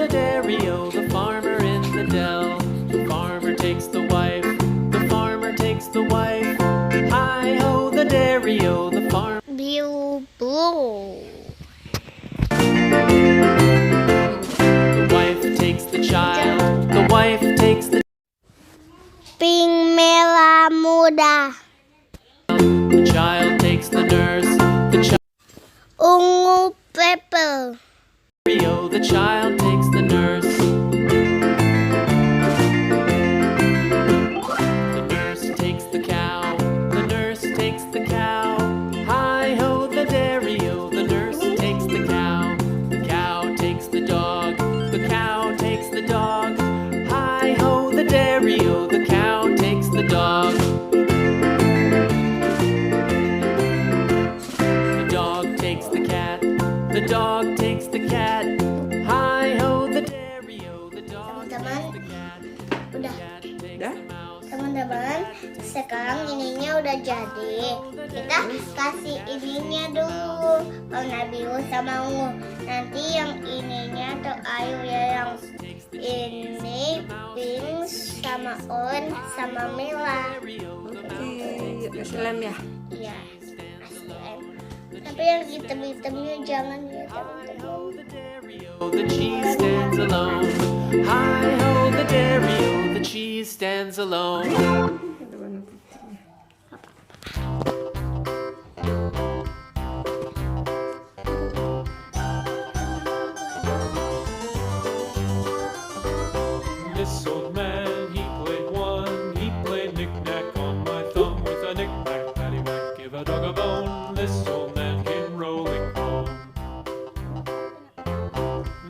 the dairy-o, the farmer in the dell. The farmer takes the wife, the farmer takes the wife. Hi-ho, the dairy-o, the farmer. Blue. The wife takes the child, the wife takes the Pink merah muda. The child takes the nurse, the Ungu purple. dairy-o, the child takes the nurse. The nurse takes the cow, the nurse takes the cow. Hi-ho, the dairy-o, the nurse takes the cow. The cow takes the dog, the cow takes the dog. Hi-ho, the dairy-o, the cow takes the dog. The dog takes the cat, the dog takes the cat. Hi-ho, the dairy-o, the dog takes the cat. The Udah. cat takes Udah? the mouse. Teman-teman, sekarang ininya udah jadi. Kita kasih ininya dulu, warna biru sama ungu. Nanti yang ininya tuh ayu ya, yang ini pink sama orange sama merah. Oke, yuk kasih lem ya. Iya, ASMR. Tapi yang hitam-hitamnya jangan ya teman-teman. The cheese stands alone. Hi-ho, the dairy-o, the cheese stands alone. Ada warna putihnya. This old man, he played one. He played knick-knack on my thumb with a knick-knack, paddywhack, give a dog a bone. This old man came rolling home.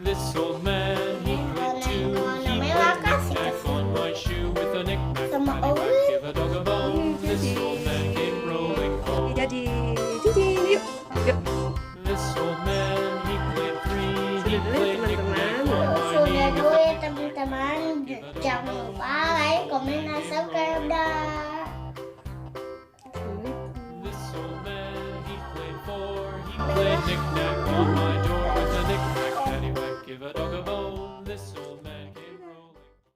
This old man, he played two. He played knick-knack on my shoe with a knick-knack, Sama paddywhack, Owi. give a dog a bone. This old man came rolling home. Jadi, yuk, yuk. This old man, he played three. He Sudah dulu ya, played teman-teman. knick-knack on my Sudah knee dulu with a ya teman-teman. Jangan lupa like, komen, dan subscribe. Dah. This old man, he played four. He played knick-knack on my door.